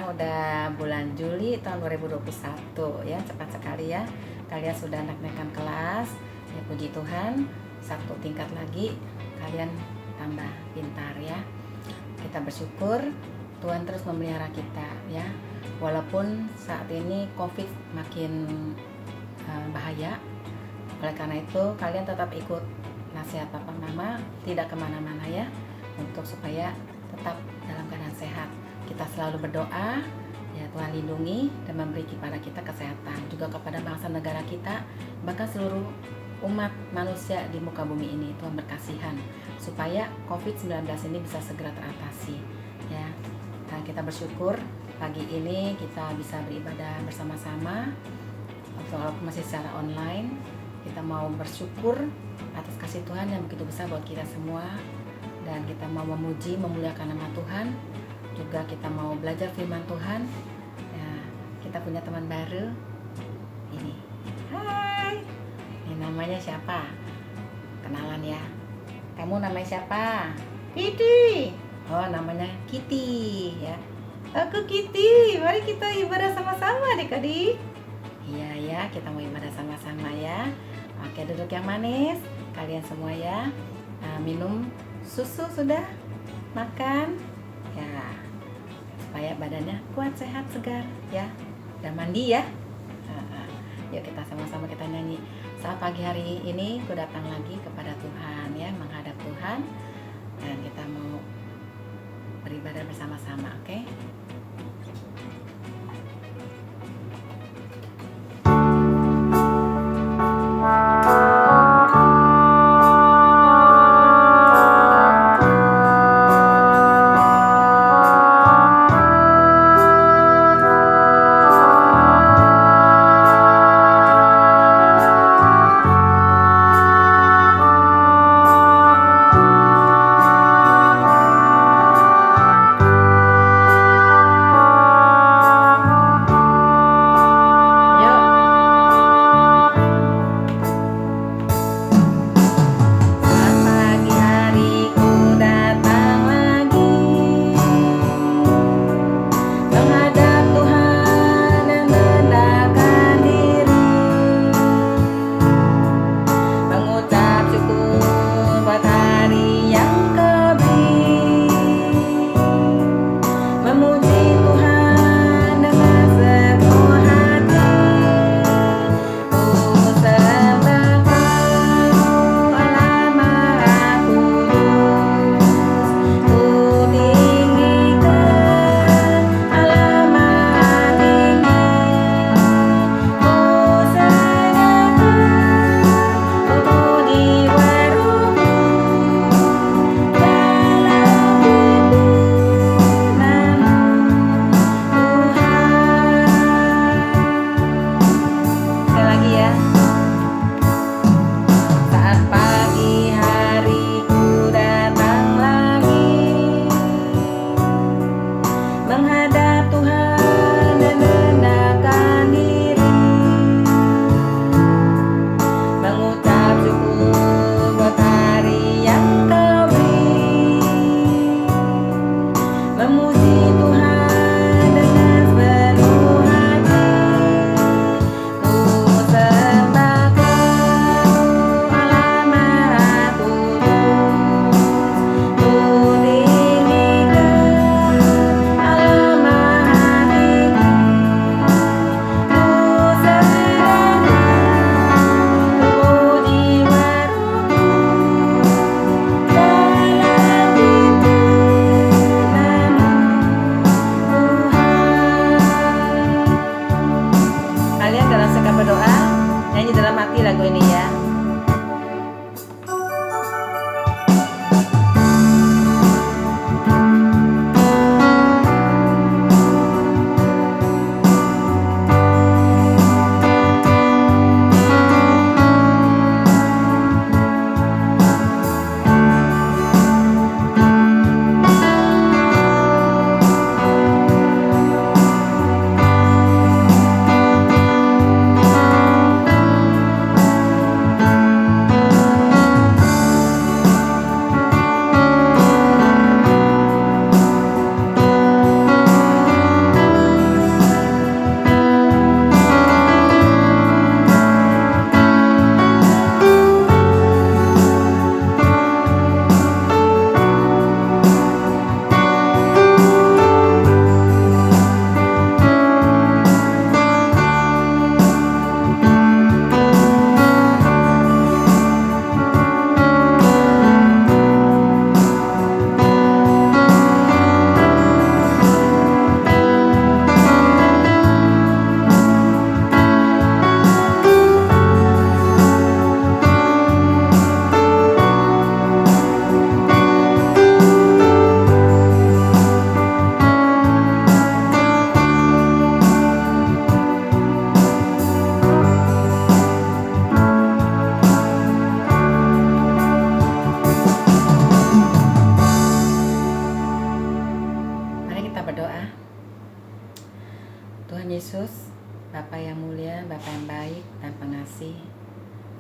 sekarang udah bulan Juli tahun 2021 ya, cepat sekali ya. Kalian sudah naik-naikkan kelas, ya puji Tuhan, satu tingkat lagi kalian tambah pintar ya. Kita bersyukur Tuhan terus memelihara kita ya. Walaupun saat ini COVID makin bahaya, oleh karena itu kalian tetap ikut nasihat Papa Mama, tidak kemana-mana ya, untuk supaya tetap dalam keadaan sehat. Kita selalu berdoa ya, Tuhan lindungi dan memberi kepada kita kesehatan, juga kepada bangsa negara kita, bahkan seluruh umat manusia di muka bumi ini. Tuhan berkasihan supaya COVID-19 ini bisa segera teratasi ya. Dan kita bersyukur pagi ini kita bisa beribadah bersama-sama, walaupun masih secara online. Kita mau bersyukur atas kasih Tuhan yang begitu besar buat kita semua, dan kita mau memuji, memuliakan nama Tuhan. Juga kita mau belajar firman Tuhan ya. Kita punya teman baru ini. Hai, ini namanya siapa? Kenalan ya. Kamu namanya siapa? Kitty. Oh, namanya Kitty ya. Aku Kitty. Mari kita ibadah sama-sama adik-adik. Iya ya, kita mau ibadah sama-sama ya. Oke, duduk yang manis kalian semua ya. Minum susu sudah, makan ya, supaya badannya kuat, sehat, segar ya. Dan mandi ya. Yuk kita sama-sama kita nyanyi. Saat pagi hari ini ku datang lagi kepada Tuhan ya, menghadap Tuhan, dan kita mau beribadah bersama-sama, oke?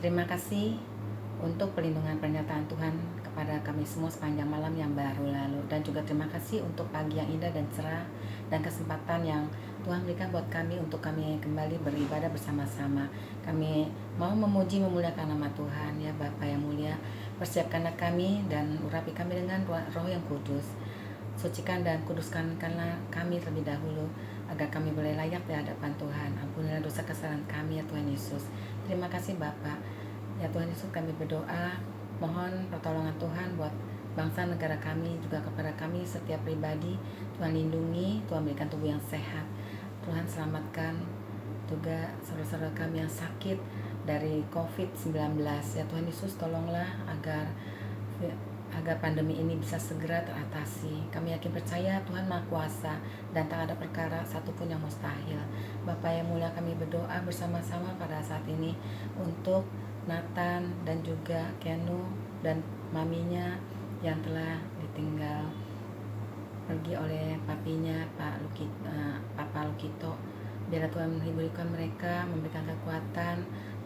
Terima kasih untuk pelindungan pernyataan Tuhan kepada kami semua sepanjang malam yang baru lalu. Dan juga terima kasih untuk pagi yang indah dan cerah dan kesempatan yang Tuhan berikan buat kami untuk kami kembali beribadah bersama-sama. Kami mau memuji memuliakan nama Tuhan ya Bapa yang mulia. Persiapkanlah kami dan urapi kami dengan roh yang kudus. Sucikan dan kuduskanlah kami terlebih dahulu agar kami boleh layak di hadapan Tuhan. Ampunilah dosa kesalahan kami ya Tuhan Yesus. Terima kasih Bapa. Ya Tuhan Yesus, kami berdoa mohon pertolongan Tuhan buat bangsa negara kami, juga kepada kami setiap pribadi. Tuhan lindungi, Tuhan berikan tubuh yang sehat. Tuhan selamatkan juga saudara-saudara kami yang sakit dari COVID-19. Ya Tuhan Yesus, tolonglah agar pandemi ini bisa segera teratasi. Kami yakin percaya Tuhan Maha Kuasa dan tak ada perkara satupun yang mustahil. Bapa yang mulia, kami berdoa bersama-sama pada saat ini untuk Nathan dan juga Kenu dan maminya yang telah ditinggal pergi oleh papinya Papa Lukito. Biarlah Tuhan menghiburikan mereka, memberikan kekuatan,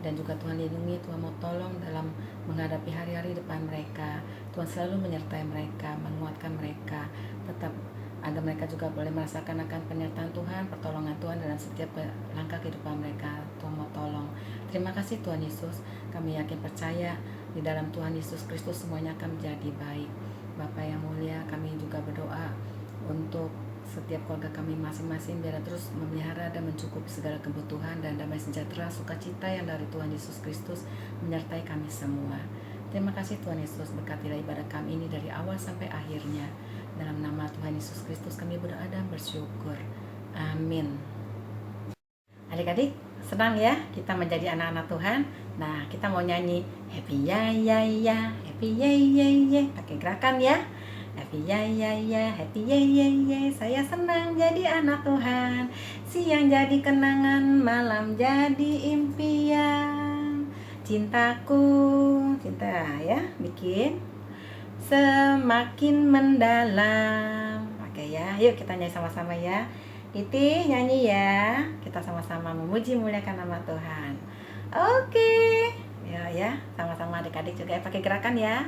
dan juga Tuhan lindungi. Tuhan mau tolong dalam menghadapi hari-hari depan mereka. Tuhan selalu menyertai mereka, menguatkan mereka, tetap agar mereka juga boleh merasakan akan penyertaan Tuhan, pertolongan Tuhan dalam setiap langkah kehidupan mereka. Tuhan mau tolong. Terima kasih Tuhan Yesus. Kami yakin percaya di dalam Tuhan Yesus Kristus semuanya akan menjadi baik. Bapa yang mulia, kami juga berdoa untuk setiap keluarga kami masing-masing, biar terus memelihara dan mencukupi segala kebutuhan dan damai sejahtera, sukacita yang dari Tuhan Yesus Kristus menyertai kami semua. Terima kasih Tuhan Yesus, berkatilah ibadah kami ini dari awal sampai akhirnya. Dalam nama Tuhan Yesus Kristus kami berdoa dan bersyukur. Amin. Adik-adik, senang ya kita menjadi anak-anak Tuhan. Nah, kita mau nyanyi happy ya ya ya, happy ya ya ya, pakai gerakan ya. Happy ya ya ya, happy ya ya ya, saya senang jadi anak Tuhan. Siang jadi kenangan, malam jadi impian. Cintaku, cinta ya, bikin semakin mendalam. Oke ya, yuk kita nyanyi sama-sama ya. Iti nyanyi ya, kita sama-sama memuji muliakan nama Tuhan. Oke, ya, sama-sama adik-adik juga ya, pakai gerakan ya.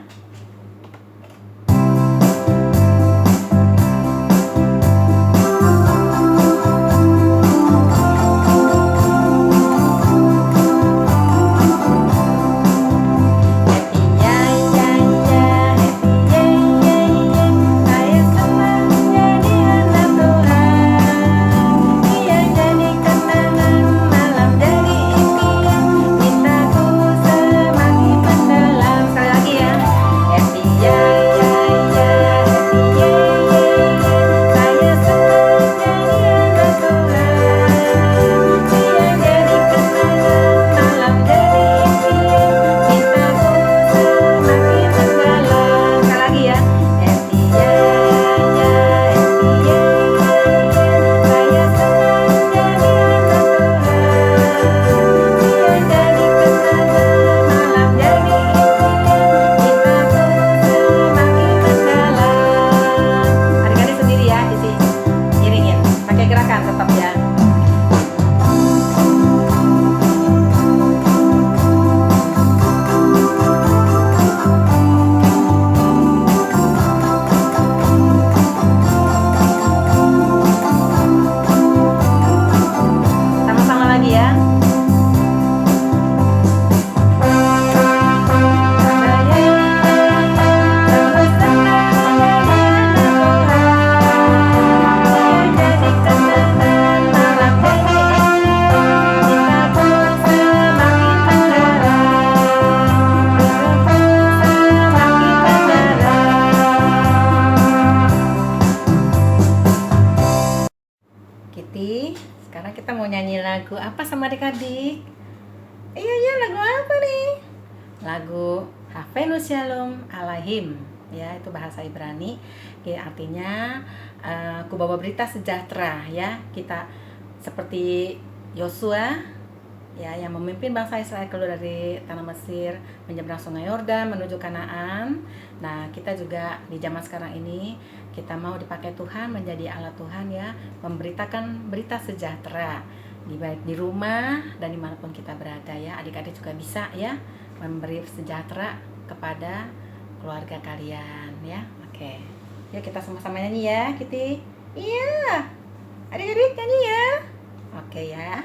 Sekarang kita mau nyanyi lagu apa sama adik-adik? Iya, lagu apa nih? Lagu Havenu Shalom Alaihim. Ya, itu bahasa Ibrani. Ya, artinya ku bawa berita sejahtera ya. Kita seperti Yosua ya yang memimpin bangsa Israel keluar dari tanah Mesir, menyeberang sungai Yordan menuju Kanaan. Nah, kita juga di zaman sekarang ini kita mau dipakai Tuhan menjadi alat Tuhan ya, memberitakan berita sejahtera baik di rumah dan dimanapun kita berada ya. Adik-adik juga bisa ya memberi sejahtera kepada keluarga kalian ya. Oke, yuk kita sama-sama nyanyi ya, Kitty. Iya, adik-adik nyanyi ya. Oke ya.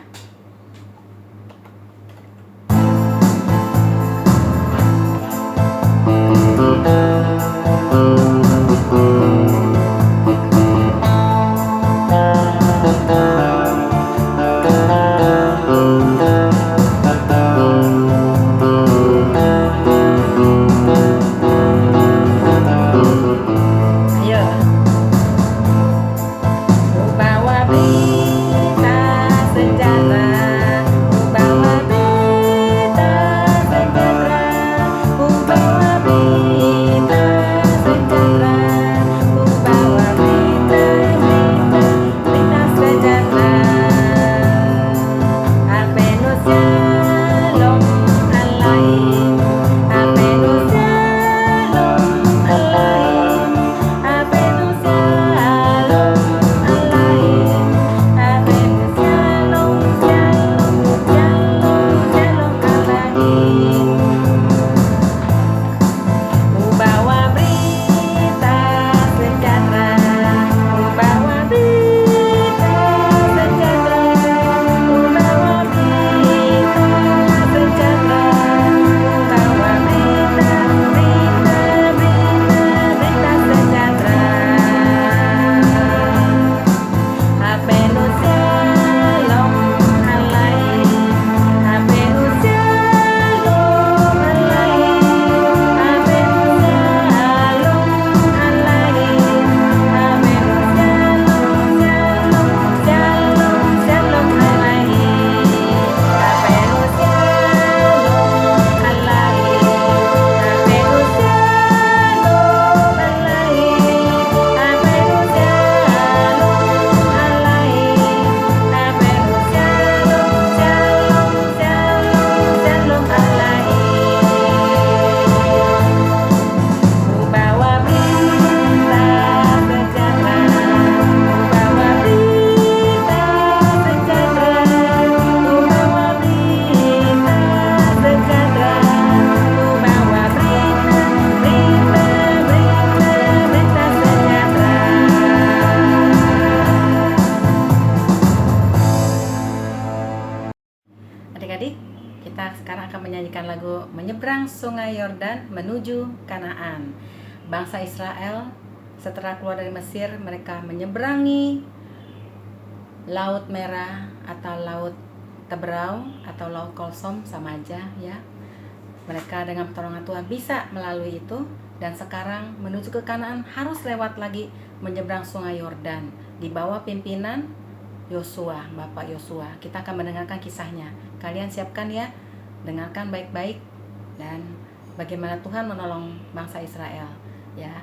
Adik-adik, kita sekarang akan menyanyikan lagu Menyeberang Sungai Yordan Menuju Kanaan. Bangsa Israel setelah keluar dari Mesir, mereka menyeberangi Laut Merah atau Laut Teberau atau Laut Kolsom, sama aja ya. Mereka dengan pertolongan Tuhan bisa melalui itu, dan sekarang menuju ke Kanaan harus lewat lagi menyeberang Sungai Yordan di bawah pimpinan Yosua, Bapak Yosua. Kita akan mendengarkan kisahnya. Kalian siapkan ya, dengarkan baik-baik dan bagaimana Tuhan menolong bangsa Israel ya.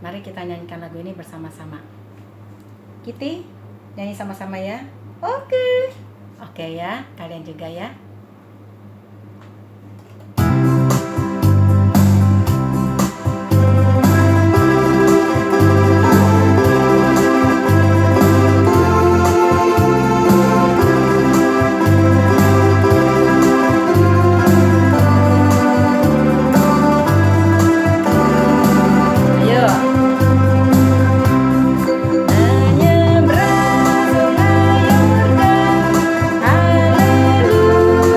Mari kita nyanyikan lagu ini bersama-sama. Kitty, nyanyi sama-sama ya. Oke. Oke ya, kalian juga ya. Menyeberang Sungai Yordan, haleluya.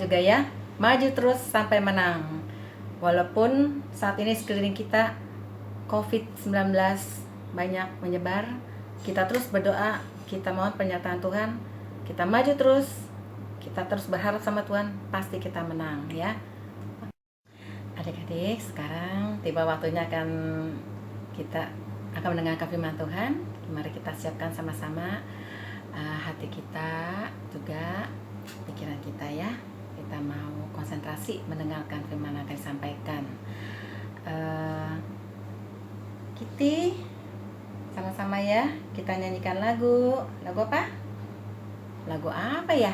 juga ya, maju terus sampai menang. Walaupun saat ini sekeliling kita COVID-19 banyak menyebar, kita terus berdoa, kita mohon penyertaan Tuhan, kita maju terus, kita terus berharap sama Tuhan, pasti kita menang ya. Adik-adik, sekarang tiba waktunya kita akan mendengarkan firman Tuhan. Mari kita siapkan sama-sama hati kita, juga pikiran kita ya. Kita mau konsentrasi mendengarkan firman yang akan disampaikan. Kitty, sama-sama ya, kita nyanyikan lagu apa? Lagu apa ya?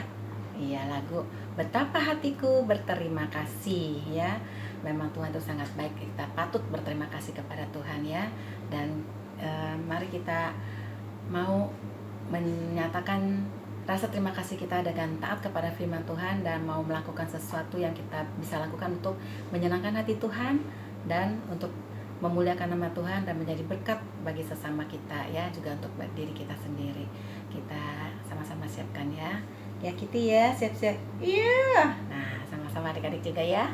Iya, lagu Betapa Hatiku Berterima Kasih ya. Memang Tuhan itu sangat baik, kita patut berterima kasih kepada Tuhan ya. Dan mari kita mau menyatakan rasa terima kasih kita dengan taat kepada firman Tuhan dan mau melakukan sesuatu yang kita bisa lakukan untuk menyenangkan hati Tuhan dan untuk memuliakan nama Tuhan dan menjadi berkat bagi sesama kita ya, juga untuk diri kita sendiri. Kita sama-sama siapkan ya. Ya Kitty ya, siap-siap. Iya. Nah, sama-sama adik-adik juga ya.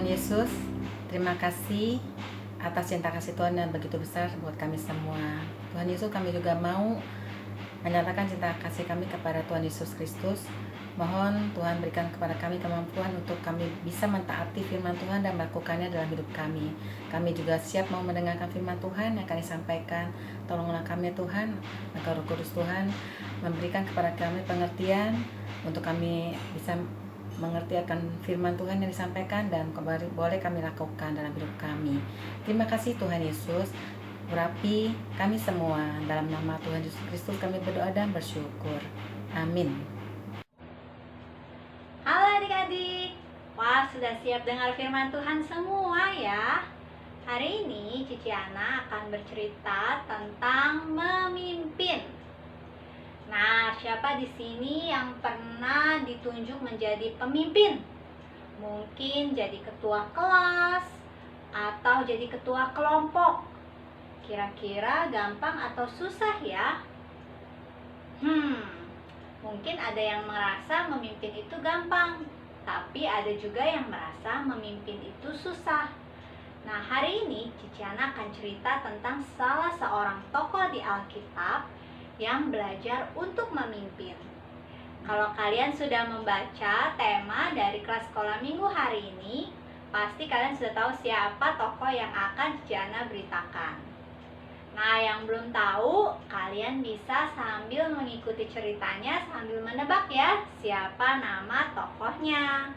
Yesus, terima kasih atas cinta kasih Tuhan yang begitu besar buat kami semua. Tuhan Yesus, kami juga mau menyatakan cinta kasih kami kepada Tuhan Yesus Kristus. Mohon Tuhan berikan kepada kami kemampuan untuk kami bisa mentaati firman Tuhan dan melakukannya dalam hidup kami. Kami juga siap mau mendengarkan firman Tuhan yang akan disampaikan. Tolonglah kami Tuhan, agar Roh Kudus Tuhan memberikan kepada kami pengertian untuk kami bisa mengerti akan firman Tuhan yang disampaikan dan boleh kami lakukan dalam hidup kami. Terima kasih Tuhan Yesus. Urapi kami semua, dalam nama Tuhan Yesus Kristus kami berdoa dan bersyukur. Amin. Halo adik-adik, wah sudah siap dengar firman Tuhan semua ya. Hari ini Cici Ana akan bercerita tentang memimpin. Nah, siapa di sini yang pernah ditunjuk menjadi pemimpin? Mungkin jadi ketua kelas atau jadi ketua kelompok. Kira-kira gampang atau susah ya? Mungkin ada yang merasa memimpin itu gampang, tapi ada juga yang merasa memimpin itu susah. Nah, hari ini Cici Ana akan cerita tentang salah seorang tokoh di Alkitab yang belajar untuk memimpin. Kalau kalian sudah membaca tema dari kelas sekolah minggu hari ini, pasti kalian sudah tahu siapa tokoh yang akan Cici Ana beritakan. Nah, yang belum tahu, kalian bisa sambil mengikuti ceritanya sambil menebak ya siapa nama tokohnya.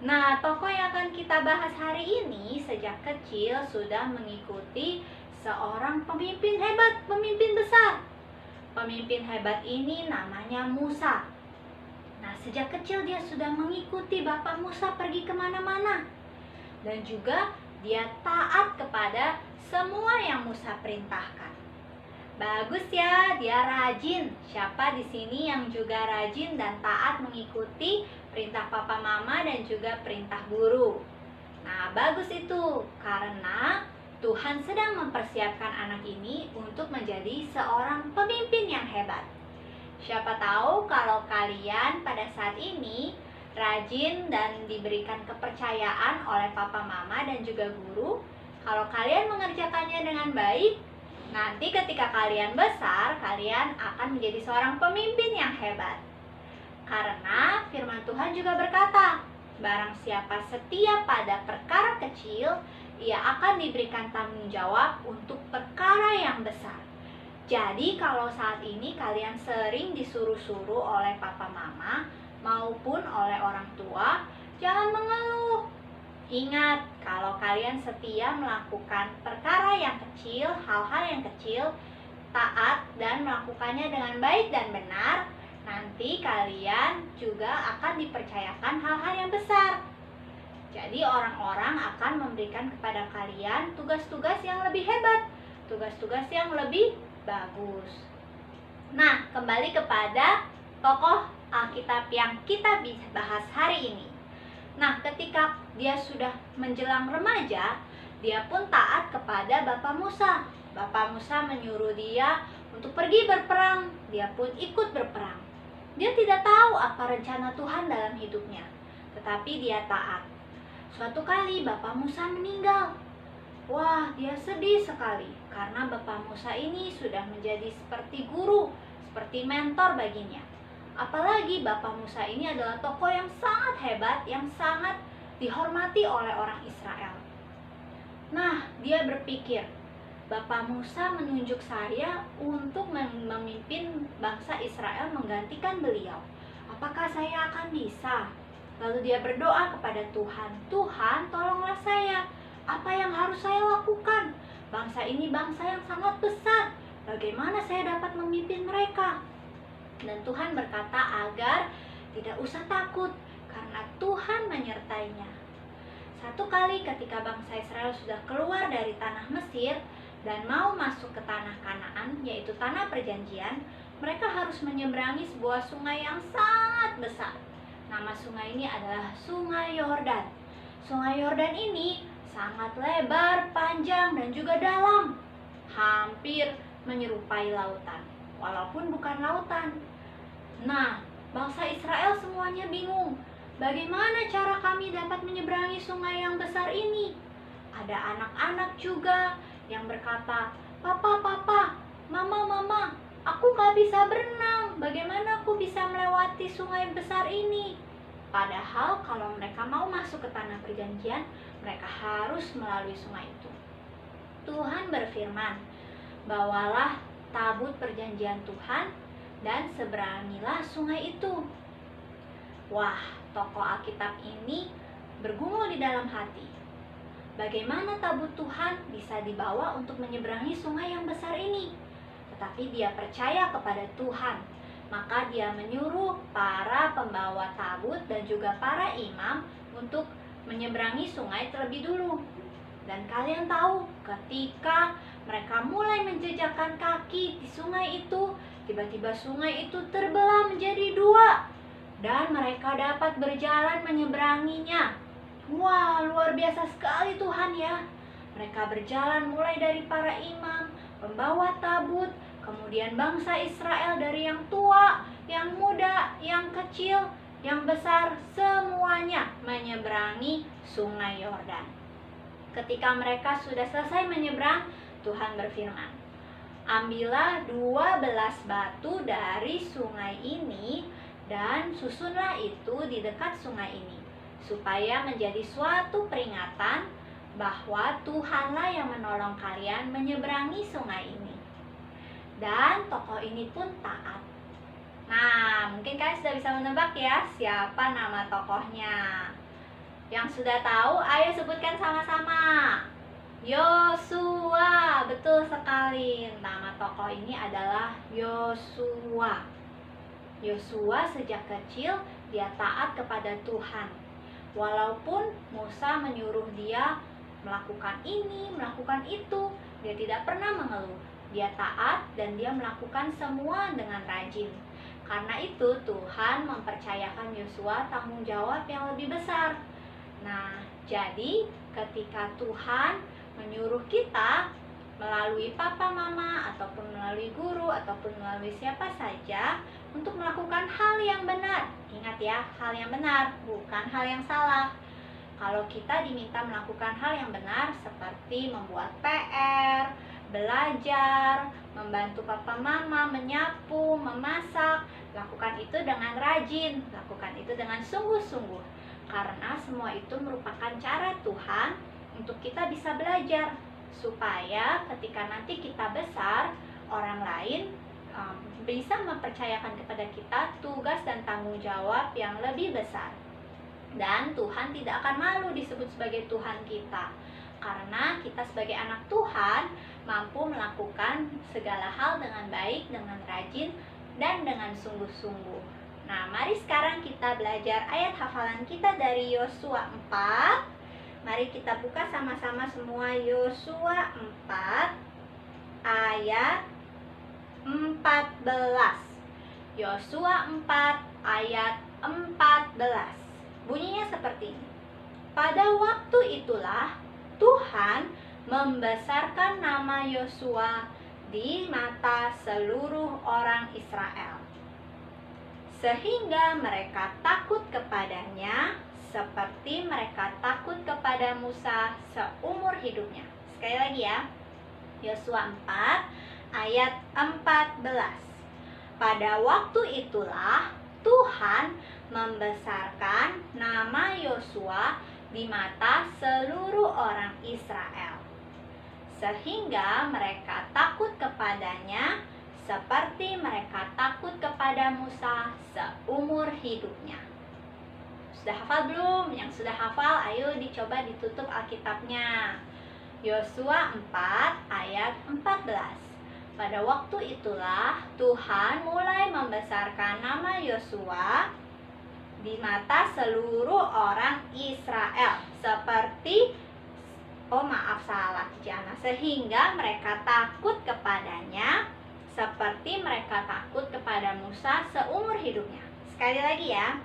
Nah, tokoh yang akan kita bahas hari ini sejak kecil sudah mengikuti seorang pemimpin hebat, pemimpin besar. Pemimpin hebat ini namanya Musa. Nah, sejak kecil dia sudah mengikuti Bapak Musa pergi kemana-mana. Dan juga dia taat kepada semua yang Musa perintahkan. Bagus ya, dia rajin. Siapa di sini yang juga rajin dan taat mengikuti perintah papa mama dan juga perintah guru? Nah, bagus itu karena Tuhan sedang mempersiapkan anak ini untuk menjadi seorang pemimpin yang hebat. Siapa tahu kalau kalian pada saat ini rajin dan diberikan kepercayaan oleh papa mama dan juga guru, kalau kalian mengerjakannya dengan baik, nanti ketika kalian besar, kalian akan menjadi seorang pemimpin yang hebat. Karena firman Tuhan juga berkata, barang siapa setia pada perkara kecil, ia akan diberikan tanggung jawab untuk perkara yang besar. Jadi kalau saat ini kalian sering disuruh-suruh oleh papa mama maupun oleh orang tua, jangan mengeluh. Ingat, kalau kalian setia melakukan perkara yang kecil, hal-hal yang kecil, taat dan melakukannya dengan baik dan benar, nanti kalian juga akan dipercayakan hal-hal yang besar. Jadi orang-orang akan memberikan kepada kalian tugas-tugas yang lebih hebat, tugas-tugas yang lebih bagus. Nah, kembali kepada tokoh Alkitab yang kita bahas hari ini. Nah, ketika dia sudah menjelang remaja, dia pun taat kepada Bapak Musa. Bapak Musa menyuruh dia untuk pergi berperang, dia pun ikut berperang. Dia tidak tahu apa rencana Tuhan dalam hidupnya, tetapi dia taat. Suatu kali Bapak Musa meninggal. Wah, dia sedih sekali karena Bapak Musa ini sudah menjadi seperti guru, seperti mentor baginya. Apalagi Bapak Musa ini adalah tokoh yang sangat hebat, yang sangat dihormati oleh orang Israel. Nah, dia berpikir, Bapak Musa menunjuk saya untuk memimpin bangsa Israel menggantikan beliau. Apakah saya akan bisa? Lalu dia berdoa kepada Tuhan, Tuhan tolonglah saya. Apa yang harus saya lakukan? Bangsa ini bangsa yang sangat besar. Bagaimana saya dapat memimpin mereka? Dan Tuhan berkata agar tidak usah takut karena Tuhan menyertainya. Satu kali ketika bangsa Israel sudah keluar dari tanah Mesir dan mau masuk ke tanah Kanaan, yaitu tanah perjanjian, mereka harus menyeberangi sebuah sungai yang sangat besar. Nama sungai ini adalah Sungai Yordan. Sungai Yordan ini sangat lebar, panjang, dan juga dalam. Hampir menyerupai lautan, walaupun bukan lautan. Nah, bangsa Israel semuanya bingung. Bagaimana cara kami dapat menyeberangi sungai yang besar ini? Ada anak-anak juga yang berkata, Papa, Papa, Mama, Mama, Aku gak bisa berenang, bagaimana aku bisa melewati sungai besar ini? Padahal kalau mereka mau masuk ke tanah perjanjian, mereka harus melalui sungai itu. Tuhan berfirman, bawalah tabut perjanjian Tuhan dan seberangilah sungai itu. Wah, tokoh Alkitab ini bergumul di dalam hati. Bagaimana tabut Tuhan bisa dibawa untuk menyeberangi sungai yang besar ini? Tetapi dia percaya kepada Tuhan. Maka dia menyuruh para pembawa tabut dan juga para imam untuk menyeberangi sungai terlebih dulu. Dan kalian tahu, ketika mereka mulai menjejakkan kaki di sungai itu, tiba-tiba sungai itu terbelah menjadi dua. Dan mereka dapat berjalan menyeberanginya. Wah, luar biasa sekali Tuhan ya. Mereka berjalan mulai dari para imam, pembawa tabut, kemudian bangsa Israel dari yang tua, yang muda, yang kecil, yang besar, semuanya menyeberangi sungai Yordan. Ketika mereka sudah selesai menyeberang, Tuhan berfirman, ambillah 12 batu dari sungai ini dan susunlah itu di dekat sungai ini, supaya menjadi suatu peringatan bahwa Tuhanlah yang menolong kalian menyeberangi sungai ini. Dan tokoh ini pun taat. Nah, mungkin kalian sudah bisa menebak ya siapa nama tokohnya. Yang sudah tahu, ayo sebutkan sama-sama. Yosua, betul sekali. Nama tokoh ini adalah Yosua. Yosua sejak kecil dia taat kepada Tuhan. Walaupun Musa menyuruh dia melakukan ini, melakukan itu, dia tidak pernah mengeluh. Dia taat dan dia melakukan semua dengan rajin. Karena itu Tuhan mempercayakan Yosua tanggung jawab yang lebih besar. Nah, jadi ketika Tuhan menyuruh kita melalui papa mama ataupun melalui guru ataupun melalui siapa saja untuk melakukan hal yang benar. Ingat ya, hal yang benar, bukan hal yang salah. Kalau kita diminta melakukan hal yang benar seperti membuat PR, belajar, membantu papa mama, menyapu, memasak, lakukan itu dengan rajin, lakukan itu dengan sungguh-sungguh. Karena semua itu merupakan cara Tuhan untuk kita bisa belajar, supaya ketika nanti kita besar, orang lain bisa mempercayakan kepada kita tugas dan tanggung jawab yang lebih besar. Dan Tuhan tidak akan malu disebut sebagai Tuhan kita, karena kita sebagai anak Tuhan mampu melakukan segala hal dengan baik, dengan rajin, dan dengan sungguh-sungguh. Nah, mari sekarang kita belajar ayat hafalan kita dari Yosua 4. Mari kita buka sama-sama semua Yosua 4 ayat 14. Yosua 4 ayat 14. Bunyinya seperti ini. Pada waktu itulah Tuhan membesarkan nama Yosua di mata seluruh orang Israel, sehingga mereka takut kepadanya seperti mereka takut kepada Musa seumur hidupnya. Sekali lagi ya, Yosua 4 ayat 14. Pada waktu itulah Tuhan membesarkan nama Yosua di mata seluruh orang Israel, sehingga mereka takut kepadanya seperti mereka takut kepada Musa seumur hidupnya. Sudah hafal belum? Yang sudah hafal, ayo dicoba ditutup Alkitabnya. Yosua 4 ayat 14. Pada waktu itulah Tuhan mulai membesarkan nama Yosua di mata seluruh orang Israel seperti sehingga mereka takut kepadanya seperti mereka takut kepada Musa seumur hidupnya. Sekali lagi ya.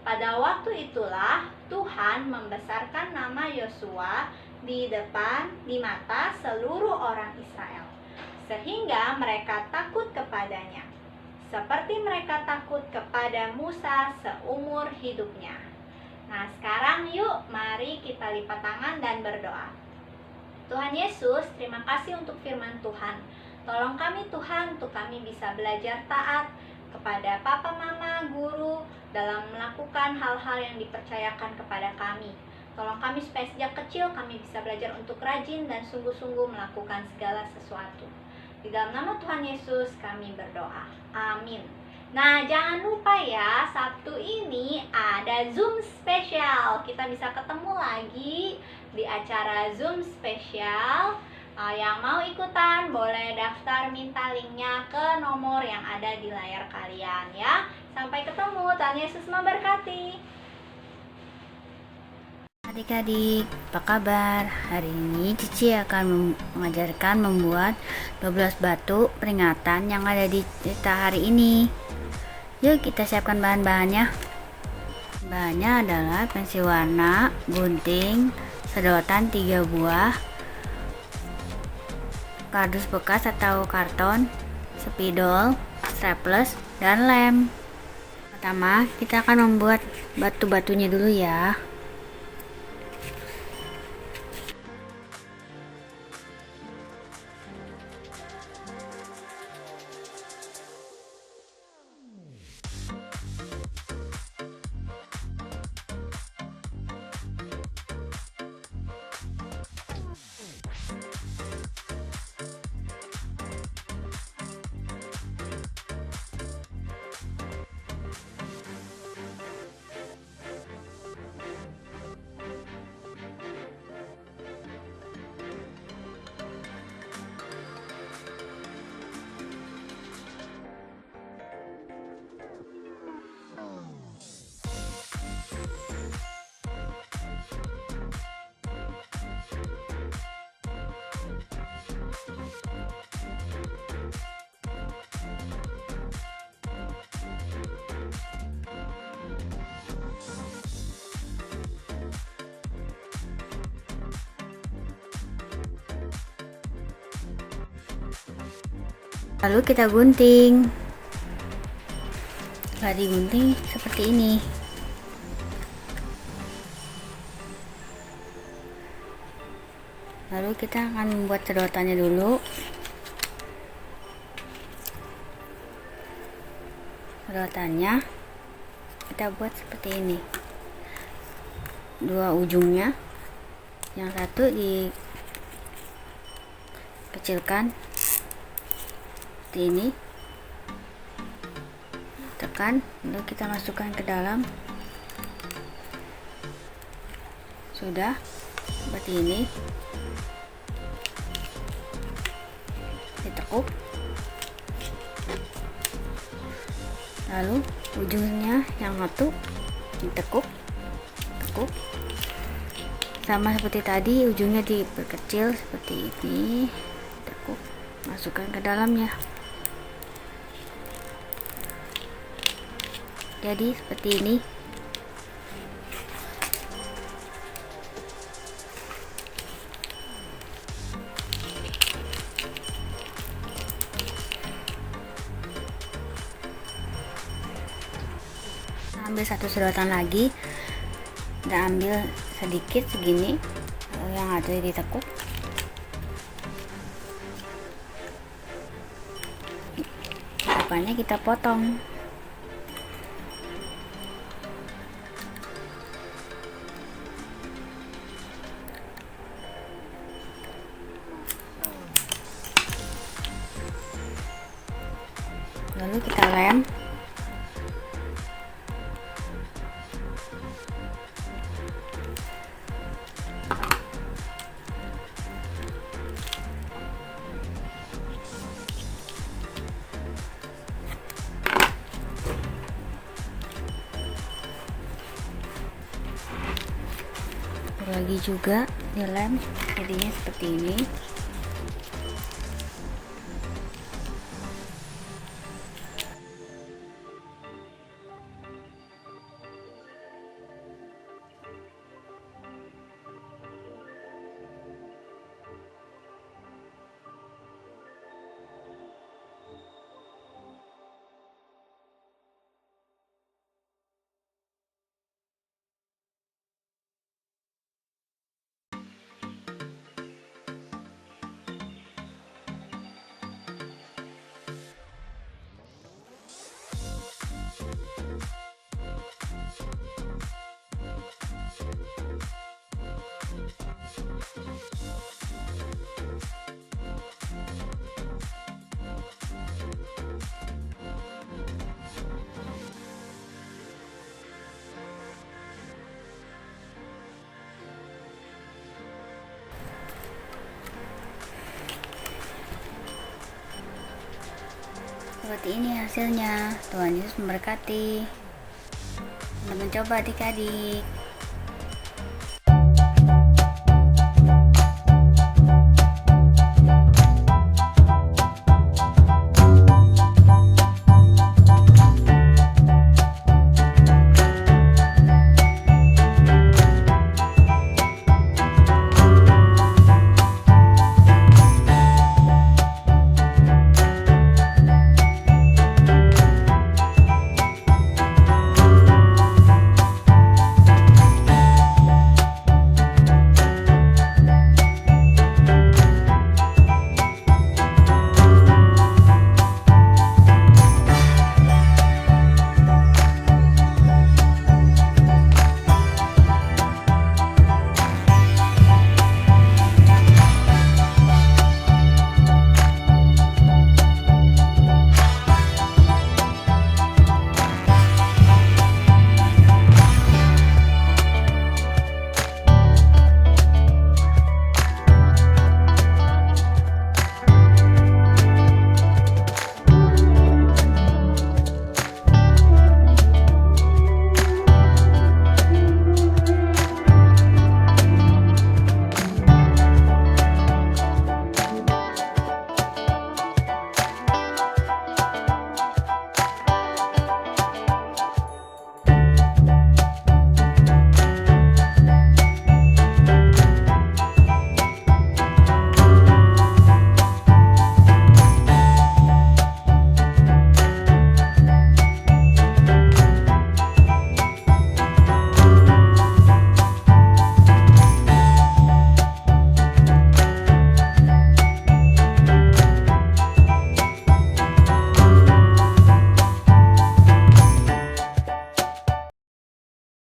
Pada waktu itulah Tuhan membesarkan nama Yosua di mata seluruh orang Israel, sehingga mereka takut kepadanya seperti mereka takut kepada Musa seumur hidupnya. Nah, sekarang yuk mari kita lipat tangan dan berdoa. Tuhan Yesus, terima kasih untuk firman Tuhan. Tolong kami Tuhan untuk kami bisa belajar taat kepada papa, mama, guru dalam melakukan hal-hal yang dipercayakan kepada kami. Tolong kami supaya sejak kecil kami bisa belajar untuk rajin dan sungguh-sungguh melakukan segala sesuatu. Di dalam nama Tuhan Yesus kami berdoa. Amin. Nah, jangan lupa ya, Sabtu ini ada Zoom spesial. Kita bisa ketemu lagi di acara Zoom spesial. Yang mau ikutan boleh daftar, minta linknya ke nomor yang ada di layar kalian ya. Sampai ketemu, Tuhan Yesus memberkati. Adik-adik, apa kabar? Hari ini Cici akan mengajarkan membuat 12 batu peringatan yang ada di cerita hari ini. Yuk kita siapkan bahan-bahannya. Bahannya adalah pensil warna, gunting, sedotan 3 buah, kardus bekas atau karton, spidol, staples, dan lem. Pertama, kita akan membuat batu-batunya dulu ya. Lalu kita gunting. Setelah digunting seperti ini. Lalu kita akan membuat sedotannya dulu. Sedotannya kita buat seperti ini. Dua ujungnya, yang satu dikecilkan seperti ini, tekan, lalu kita masukkan ke dalam. Sudah seperti ini, ditekuk, lalu ujungnya yang satu ditekuk, tekuk, sama seperti tadi, ujungnya diperkecil seperti ini, tekuk, masukkan ke dalamnya. Jadi seperti ini. Ambil satu sedotan lagi dan ambil sedikit segini yang ada ditekuk. Tekukannya kita potong. Lalu kita lem. Lagi juga dilem, jadinya seperti ini. seperti ini hasilnya. Tuhan Yesus memberkati. Selamat mencoba adik-adik.